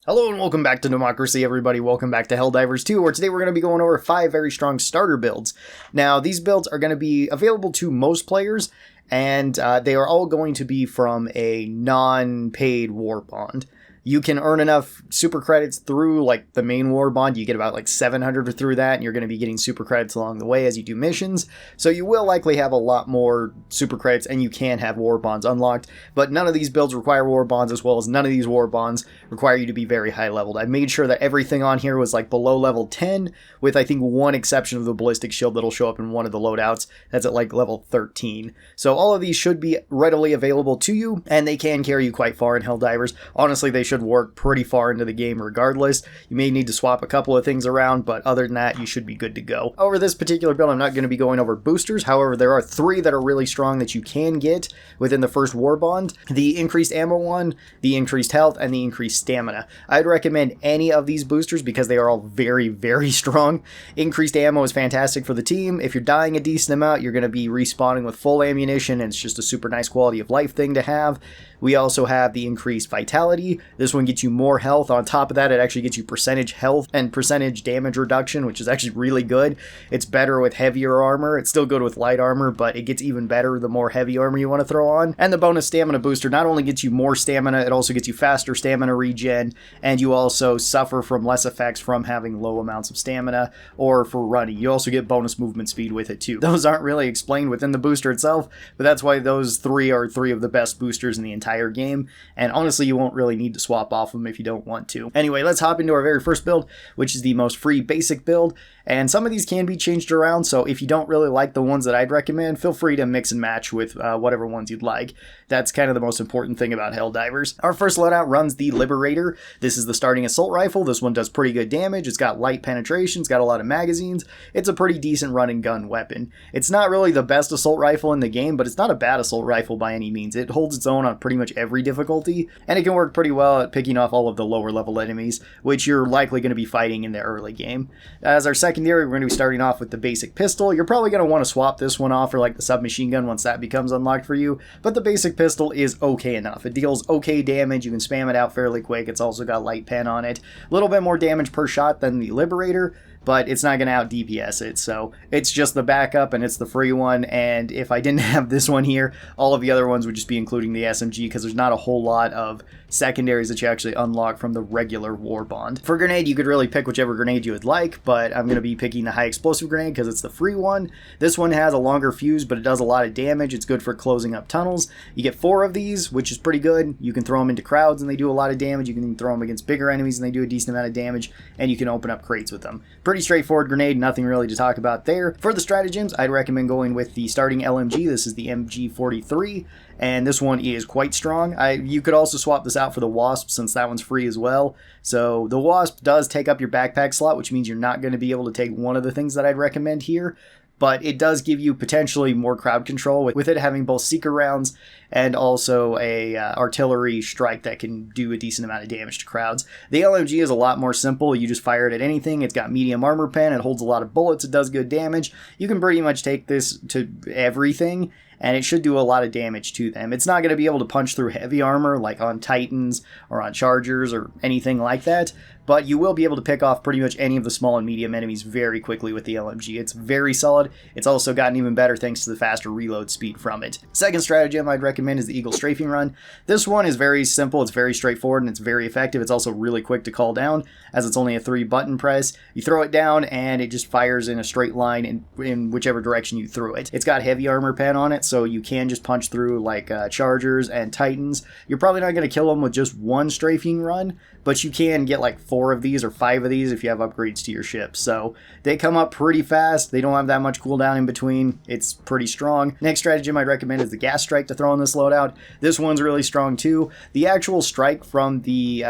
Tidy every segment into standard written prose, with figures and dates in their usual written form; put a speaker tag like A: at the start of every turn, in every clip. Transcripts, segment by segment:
A: Hello and welcome back to Democracy, everybody. Welcome back to Helldivers 2, where today we're going to be going over 5 very strong starter builds. Now, these builds are going to be available to most players, and they are all going to be from a non-paid war bond. You can earn enough super credits through like the main war bond. You get about like 700 through that, and you're going to be getting super credits along the way as you do missions. So you will likely have a lot more super credits, and you can have war bonds unlocked. But none of these builds require war bonds, as well as none of these war bonds require you to be very high leveled. I made sure that everything on here was like below level 10, with I think one exception of the ballistic shield that'll show up in one of the loadouts. That's at like level 13. So all of these should be readily available to you, and they can carry you quite far in Helldivers. Honestly, they should work pretty far into the game regardless. You may need to swap a couple of things around, but other than that, you should be good to go. Over this particular build, I'm not going to be going over boosters. However, there are 3 that are really strong that you can get within the first war bond. The increased ammo one, the increased health, and the increased stamina. I'd recommend any of these boosters because they are all very, very strong. Increased ammo is fantastic for the team. If you're dying a decent amount, you're going to be respawning with full ammunition, and it's just a super nice quality of life thing to have. We also have the increased vitality. This one gets you more health. On top of that, it actually gets you percentage health and percentage damage reduction, which is actually really good. It's better with heavier armor. It's still good with light armor, but it gets even better the more heavy armor you want to throw on. And the bonus stamina booster not only gets you more stamina, it also gets you faster stamina regen, and you also suffer from less effects from having low amounts of stamina or for running. You also get bonus movement speed with it too. Those aren't really explained within the booster itself, but that's why those 3 are 3 of the best boosters in the entire game, and honestly you won't really need to swap off them if you don't want to. Anyway, let's hop into our very first build, which is the most free basic build, and some of these can be changed around, so if you don't really like the ones that I'd recommend, feel free to mix and match with whatever ones you'd like. That's kind of the most important thing about Helldivers. Our first loadout runs the Liberator. This is the starting assault rifle. This one does pretty good damage. It's got light penetration, it's got a lot of magazines. It's a pretty decent run and gun weapon. It's not really the best assault rifle in the game, but it's not a bad assault rifle by any means. It holds its own on pretty much every difficulty, and it can work pretty well at picking off all of the lower level enemies, which you're likely going to be fighting in the early game. As our secondary, we're going to be starting off with the basic pistol. You're probably going to want to swap this one off for like the submachine gun once that becomes unlocked for you, but the basic pistol is okay enough. It deals okay damage. You can spam it out fairly quick. It's also got light pen on it. A little bit more damage per shot than the Liberator, but it's not going to out DPS it, so it's just the backup and it's the free one. And if I didn't have this one here, all of the other ones would just be including the SMG, because there's not a whole lot of secondaries that you actually unlock from the regular war bond. For grenade, you could really pick whichever grenade you would like, but I'm going to be picking the high explosive grenade because it's the free one. This one has a longer fuse, but it does a lot of damage. It's good for closing up tunnels. You get 4 of these, which is pretty good. You can throw them into crowds and they do a lot of damage. You can throw them against bigger enemies and they do a decent amount of damage, and you can open up crates with them. Pretty straightforward grenade, nothing really to talk about there. For the stratagems, I'd recommend going with the starting LMG. This is the MG43, and this one is quite strong. You could also swap this out for the Wasp, since that one's free as well. So the Wasp does take up your backpack slot, which means you're not going to be able to take one of the things that I'd recommend here, but it does give you potentially more crowd control with it having both seeker rounds and also a artillery strike that can do a decent amount of damage to crowds. The LMG is a lot more simple. You just fire it at anything. It's got medium armor pen. It holds a lot of bullets. It does good damage. You can pretty much take this to everything, and it should do a lot of damage to them. It's not going to be able to punch through heavy armor like on Titans or on Chargers or anything like that, but you will be able to pick off pretty much any of the small and medium enemies very quickly with the LMG. It's very solid. It's also gotten even better thanks to the faster reload speed from it. Second stratagem I'd recommend is the Eagle Strafing Run. This one is very simple, it's very straightforward, and it's very effective. It's also really quick to call down, as it's only a 3-button press. You throw it down and it just fires in a straight line in whichever direction you threw it. It's got heavy armor pen on it, so you can just punch through like Chargers and Titans. You're probably not going to kill them with just one strafing run, but you can get like 4 of these or 5 of these if you have upgrades to your ship. So they come up pretty fast. They don't have that much cooldown in between. It's pretty strong. Next stratagem I'd recommend is the gas strike to throw in this loadout. This one's really strong too. The actual strike from the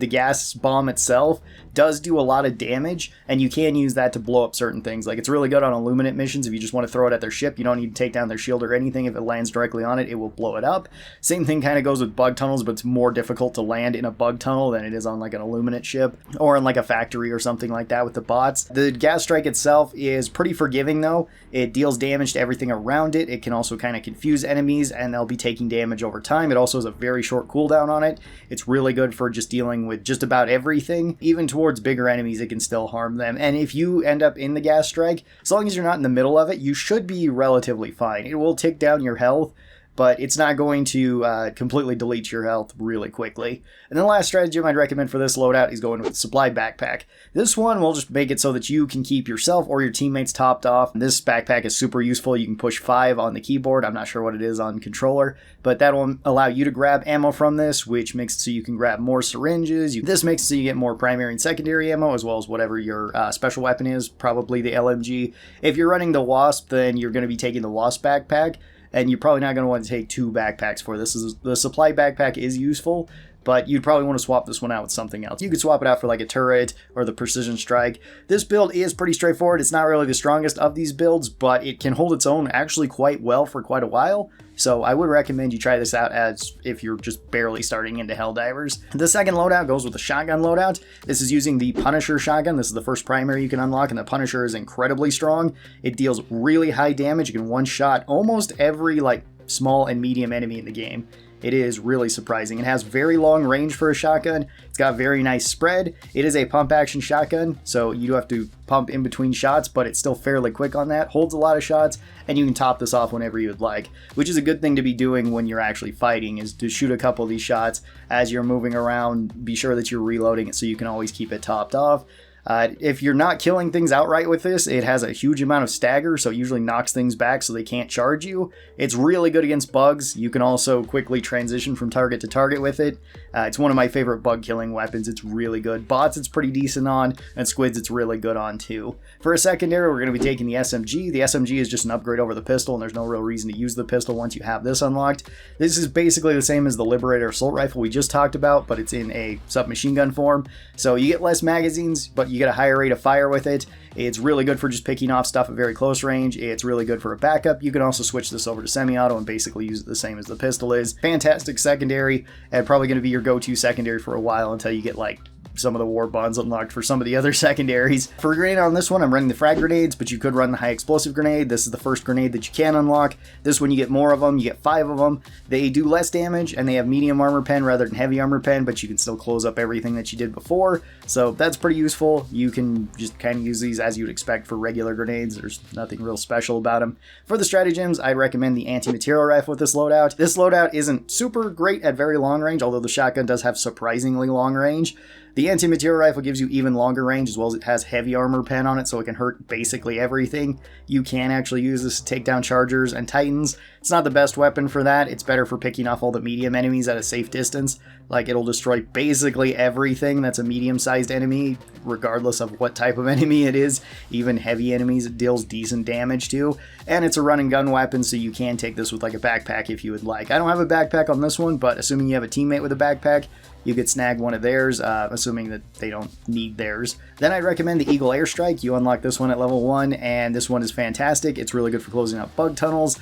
A: gas bomb itself does do a lot of damage, and you can use that to blow up certain things. Like, it's really good on Illuminate missions. If you just want to throw it at their ship, you don't need to take down their shield or anything. If it lands directly on it, it will blow it up. Same thing kind of goes with bug tunnels, but it's more difficult to land in a bug tunnel than it is on like an Illuminate ship or in like a factory or something like that with the bots. The gas strike itself is pretty forgiving though. It deals damage to everything around it. It can also kind of confuse enemies, and they'll be taking damage over time. It also has a very short cooldown on it. It's really good for just dealing going with just about everything. Even towards bigger enemies, it can still harm them. And if you end up in the gas strike, as long as you're not in the middle of it, you should be relatively fine. It will tick down your health, but it's not going to completely delete your health really quickly. And then the last stratagem I'd recommend for this loadout is going with the supply backpack. This one will just make it so that you can keep yourself or your teammates topped off. This backpack is super useful. You can push 5 on the keyboard. I'm not sure what it is on controller, but that will allow you to grab ammo from this, which makes it so you can grab more syringes. This makes it so you get more primary and secondary ammo, as well as whatever your special weapon is, probably the LMG. If you're running the Wasp, then you're going to be taking the Wasp backpack, and you're probably not going to want to take 2 backpacks for this. The supply backpack is useful, but you'd probably want to swap this one out with something else. You could swap it out for like a turret or the precision strike. This build is pretty straightforward. It's not really the strongest of these builds, but it can hold its own actually quite well for quite a while. So I would recommend you try this out as if you're just barely starting into Helldivers. The second loadout goes with the shotgun loadout. This is using the Punisher shotgun. This is the first primary you can unlock, and the Punisher is incredibly strong. It deals really high damage. You can one-shot almost every like small and medium enemy in the game. It is really surprising. It has very long range for a shotgun. It's got very nice spread. It is a pump action shotgun, so you do have to pump in between shots, but it's still fairly quick on that. Holds a lot of shots, and you can top this off whenever you would like, which is a good thing to be doing when you're actually fighting, is to shoot a couple of these shots as you're moving around. Be sure that you're reloading it so you can always keep it topped off. If you're not killing things outright with this, it has a huge amount of stagger, so it usually knocks things back so they can't charge you. It's really good against bugs. You can also quickly transition from target to target with it. It's one of my favorite bug killing weapons. It's really good. Bots it's pretty decent on, and squids it's really good on too. For a secondary, we're going to be taking the SMG. The SMG is just an upgrade over the pistol, and there's no real reason to use the pistol once you have this unlocked. This is basically the same as the Liberator assault rifle we just talked about, but it's in a submachine gun form. So you get less magazines, but you get a higher rate of fire with it. It's really good for just picking off stuff at very close range. It's really good for a backup. You can also switch this over to semi-auto and basically use it the same as the pistol is. Fantastic secondary, and probably going to be your go-to secondary for a while until you get like some of the warbonds unlocked for some of the other secondaries. For a grenade on this one, I'm running the frag grenades, but you could run the high explosive grenade. This is the first grenade that you can unlock. This one you get more of them, you get 5 of them. They do less damage, and they have medium armor pen rather than heavy armor pen, but you can still close up everything that you did before, so that's pretty useful. You can just kind of use these as you'd expect for regular grenades. There's nothing real special about them. For the stratagems, I recommend the anti-material rifle with this loadout. This loadout isn't super great at very long range, although the shotgun does have surprisingly long range. The anti-material rifle gives you even longer range, as well as it has heavy armor pen on it, so it can hurt basically everything. You can actually use this to take down chargers and titans. It's not the best weapon for that. It's better for picking off all the medium enemies at a safe distance. Like, it'll destroy basically everything that's a medium-sized enemy, regardless of what type of enemy it is. Even heavy enemies it deals decent damage to. And it's a run-and-gun weapon, so you can take this with like a backpack if you would like. I don't have a backpack on this one, but assuming you have a teammate with a backpack, you could snag one of theirs, assuming that they don't need theirs. Then I'd recommend the Eagle Airstrike. You unlock this one at level 1, and this one is fantastic. It's really good for closing out bug tunnels.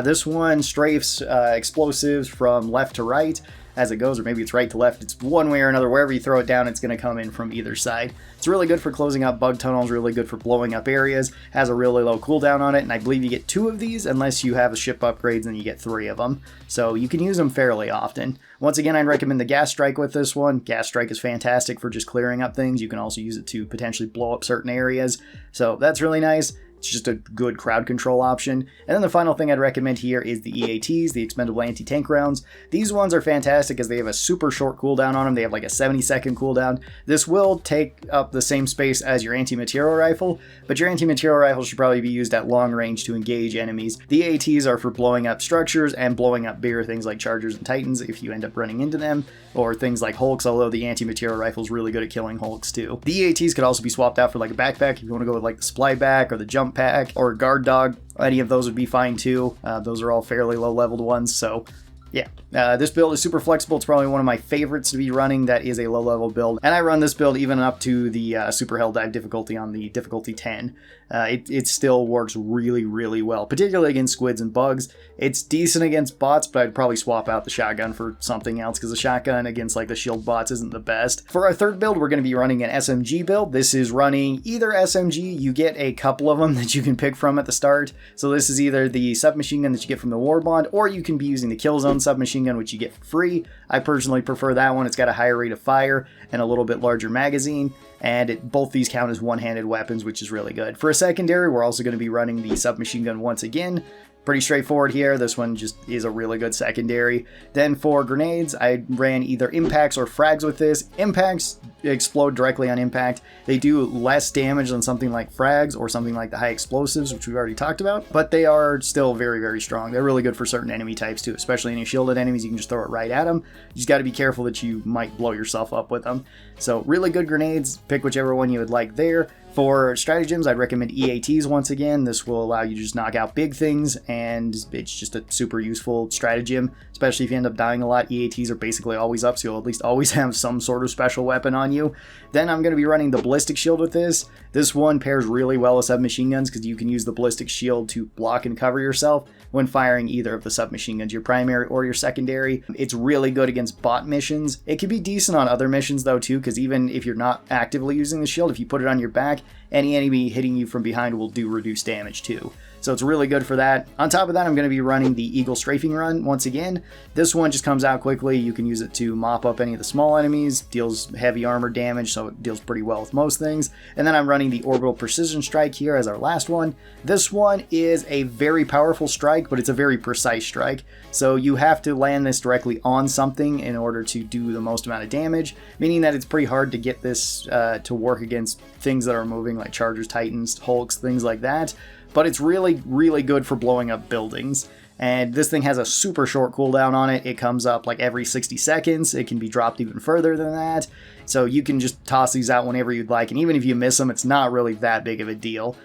A: This one strafes explosives from left to right as it goes, or maybe it's right to left. It's one way or another. Wherever you throw it down, it's going to come in from either side. It's really good for closing out bug tunnels, really good for blowing up areas, has a really low cooldown on it, and I believe you get 2 of these unless you have a ship upgrades, and you get 3 of them. So you can use them fairly often. Once again, I'd recommend the Gas Strike with this one. Gas Strike is fantastic for just clearing up things. You can also use it to potentially blow up certain areas. So that's really nice. It's just a good crowd control option. And then the final thing I'd recommend here is the EATs, the expendable anti-tank rounds. These ones are fantastic as they have a super short cooldown on them. They have like a 70-second cooldown. This will take up the same space as your anti-material rifle, but your anti-material rifle should probably be used at long range to engage enemies. The EATs are for blowing up structures and blowing up bigger things like chargers and titans if you end up running into them, or things like hulks, although the anti-material rifle is really good at killing hulks too. The EATs could also be swapped out for like a backpack if you want to go with like the supply back or the jump pack or a guard dog. Any of those would be fine too. Those are all fairly low leveled ones, so yeah. This build is super flexible. It's probably one of my favorites to be running that is a low level build, and I run this build even up to the super hell dive difficulty on the difficulty 10. It still works really, really well, particularly against squids and bugs. It's decent against bots, but I'd probably swap out the shotgun for something else, because the shotgun against like the shield bots isn't the best. For our third build, we're going to be running an SMG build. This is running either SMG. You get a couple of them that you can pick from at the start. So this is either the submachine gun that you get from the warbond, or you can be using the Killzone own submachine gun, which you get for free. I personally prefer that one. It's got a higher rate of fire and a little bit larger magazine, and both these count as one-handed weapons, which is really good. For a secondary, we're also going to be running the submachine gun once again. Pretty straightforward here. This one just is a really good secondary. Then for grenades, I ran either impacts or frags with this. Impacts explode directly on impact. They do less damage than something like frags or something like the high explosives, which we've already talked about, but they are still very, very strong. They're really good for certain enemy types too, especially any shielded enemies. You can just throw it right at them. You just got to be careful that you might blow yourself up with them. So really good grenades. Pick whichever one you would like there. For stratagems, I'd recommend EATs once again. This will allow you to just knock out big things, and it's just a super useful stratagem, especially if you end up dying a lot. EATs are basically always up, so you'll at least always have some sort of special weapon on you. Then I'm going to be running the ballistic shield with this. This one pairs really well with submachine guns because you can use the ballistic shield to block and cover yourself when firing either of the submachine guns, your primary or your secondary. It's really good against bot missions. It can be decent on other missions though too, because even if you're not actively using the shield, if you put it on your back, any enemy hitting you from behind will do reduced damage too. So it's really good for that. On top of that, I'm going to be running the Eagle Strafing Run once again. This one just comes out quickly. You can use it to mop up any of the small enemies, deals heavy armor damage, so it deals pretty well with most things. And then I'm running the Orbital Precision Strike here as our last one. This one is a very powerful strike, but it's a very precise strike. So you have to land this directly on something in order to do the most amount of damage, meaning that it's pretty hard to get this to work against things that are moving like Chargers, Titans, Hulks, things like that. But it's really, really good for blowing up buildings. And this thing has a super short cooldown on it. It comes up like every 60 seconds. It can be dropped even further than that. So you can just toss these out whenever you'd like. And even if you miss them, it's not really that big of a deal.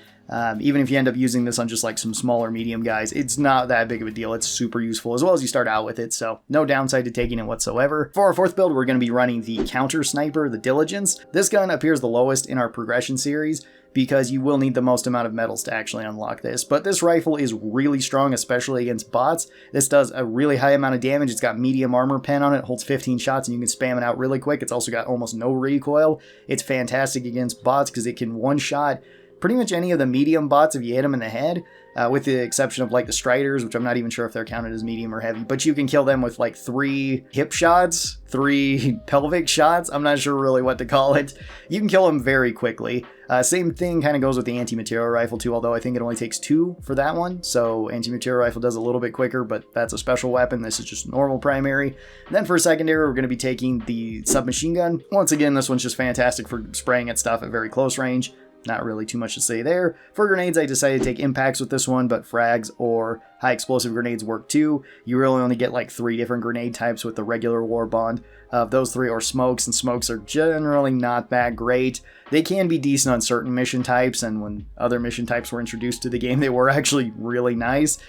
A: Even if you end up using this on just like some smaller medium guys, it's not that big of a deal. It's super useful as well as you start out with it, so no downside to taking it whatsoever. For our fourth build, we're going to be running the Counter Sniper, the Diligence. This gun appears the lowest in our progression series because you will need the most amount of medals to actually unlock this. But this rifle is really strong, especially against bots. This does a really high amount of damage. It's got medium armor pen on it, holds 15 shots, and you can spam it out really quick. It's also got almost no recoil. It's fantastic against bots because it can one-shot pretty much any of the medium bots if you hit them in the head, with the exception of like the Striders, which I'm not even sure if they're counted as medium or heavy, but you can kill them with like 3 hip shots, 3 pelvic shots. I'm not sure really what to call it. You can kill them very quickly. Same thing kind of goes with the anti-material rifle too, although I think it only takes 2 for that one. So anti-material rifle does a little bit quicker, but that's a special weapon. This is just normal primary. And then for secondary, we're going to be taking the submachine gun. Once again, this one's just fantastic for spraying at stuff at very close range. Not really too much to say there. For grenades, I decided to take impacts with this one, but frags or high explosive grenades work too. You really only get like 3 different grenade types with the regular warbond. Those 3 are smokes, and smokes are generally not that great. They can be decent on certain mission types, and when other mission types were introduced to the game, they were actually really nice.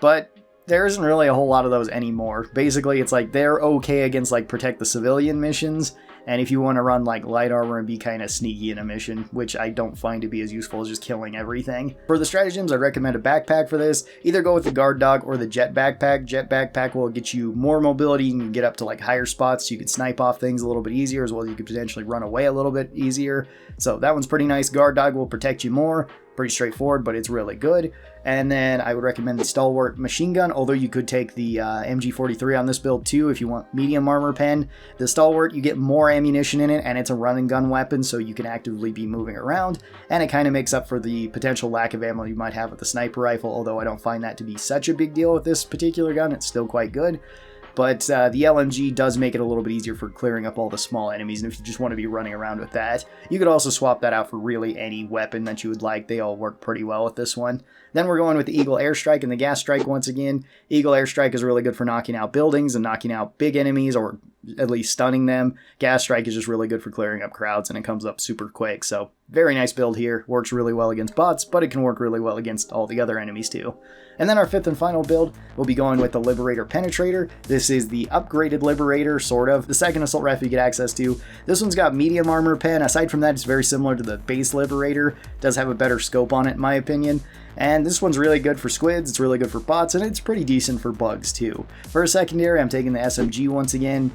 A: But there isn't really a whole lot of those anymore. Basically, it's like they're okay against like protect the civilian missions, and if you want to run like light armor and be kind of sneaky in a mission, which I don't find to be as useful as just killing everything. For the stratagems, I recommend a backpack for this. Either go with the guard dog or the jet backpack. Jet backpack will get you more mobility. You can get up to like higher spots, so you can snipe off things a little bit easier, as well as you could potentially run away a little bit easier. So that one's pretty nice. Guard dog will protect you more. Pretty straightforward, but it's really good. And then I would recommend the Stalwart machine gun, although you could take the MG43 on this build too if you want medium armor pen. The Stalwart, you get more ammunition in it, and it's a run and gun weapon, so you can actively be moving around, and it kind of makes up for the potential lack of ammo you might have with the sniper rifle, although I don't find that to be such a big deal with this particular gun. It's still quite good. But the LMG does make it a little bit easier for clearing up all the small enemies, and if you just want to be running around with that, you could also swap that out for really any weapon that you would like. They all work pretty well with this one. Then we're going with the Eagle Airstrike and the Gas Strike once again. Eagle Airstrike is really good for knocking out buildings and knocking out big enemies, or at least stunning them. Gas Strike is just really good for clearing up crowds, and it comes up super quick. So very nice build here. Works really well against bots, but it can work really well against all the other enemies too. And then our fifth and final build, we'll be going with the Liberator Penetrator. This is the upgraded Liberator, sort of. The second assault rifle you get access to. This one's got medium armor pen. Aside from that, it's very similar to the base Liberator. It does have a better scope on it, in my opinion. And this one's really good for squids, it's really good for bots, and it's pretty decent for bugs too. For a secondary, I'm taking the SMG once again.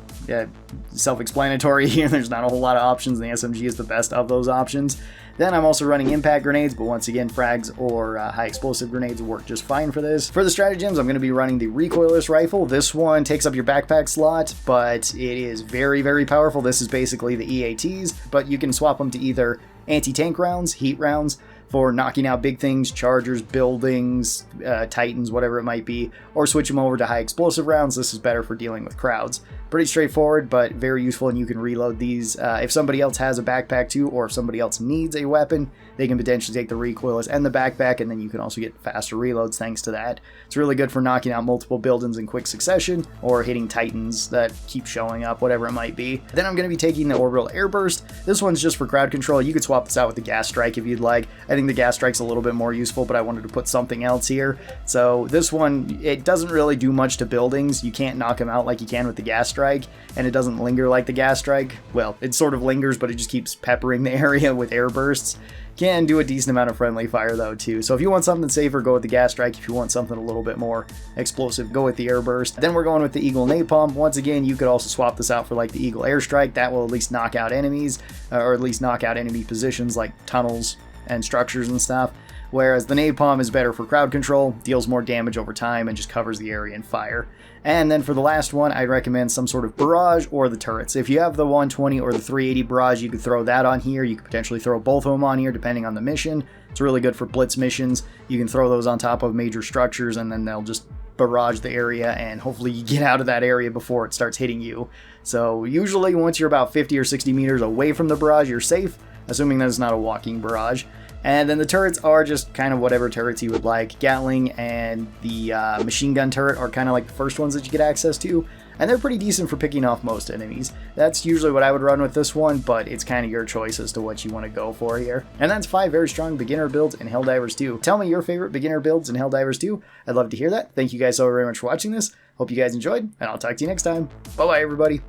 A: Self-explanatory here, there's not a whole lot of options, and the SMG is the best of those options. Then I'm also running impact grenades, but once again, frags or high explosive grenades work just fine for this. For the stratagems, I'm going to be running the recoilless rifle. This one takes up your backpack slot, but it is very, very powerful. This is basically the EATs, but you can swap them to either anti-tank rounds, heat rounds, for knocking out big things, chargers, buildings, titans, whatever it might be, or switch them over to high explosive rounds. This is better for dealing with crowds. Pretty straightforward, but very useful, and you can reload these. If somebody else has a backpack too, or if somebody else needs a weapon, they can potentially take the recoilless and the backpack, and then you can also get faster reloads thanks to that. It's really good for knocking out multiple buildings in quick succession, or hitting titans that keep showing up, whatever it might be. Then I'm going to be taking the orbital airburst. This one's just for crowd control. You could swap this out with the gas strike if you'd like. I think the gas strike's a little bit more useful, but I wanted to put something else here. So this one, it doesn't really do much to buildings. You can't knock them out like you can with the gas strike, and it doesn't linger like the gas strike. Well, it sort of lingers, but it just keeps peppering the area with air bursts. Can do a decent amount of friendly fire though too. So if you want something safer, go with the gas strike. If you want something a little bit more explosive, go with the air burst. Then we're going with the Eagle napalm. Once again, you could also swap this out for like the Eagle airstrike. That will at least knock out enemies, or at least knock out enemy positions like tunnels and structures and stuff. Whereas the napalm is better for crowd control, deals more damage over time, and just covers the area in fire. And then for the last one, I'd recommend some sort of barrage or the turrets. If you have the 120 or the 380 barrage, you could throw that on here. You could potentially throw both of them on here depending on the mission. It's really good for blitz missions. You can throw those on top of major structures, and then they'll just barrage the area, and hopefully you get out of that area before it starts hitting you. So usually once you're about 50 or 60 meters away from the barrage, you're safe, assuming that it's not a walking barrage. And then the turrets are just kind of whatever turrets you would like. Gatling and the machine gun turret are kind of like the first ones that you get access to, and they're pretty decent for picking off most enemies. That's usually what I would run with this one, but it's kind of your choice as to what you want to go for here. And that's 5 very strong beginner builds in Helldivers 2. Tell me your favorite beginner builds in Helldivers 2. I'd love to hear that. Thank you guys so very much for watching this. Hope you guys enjoyed, and I'll talk to you next time. Bye-bye, everybody.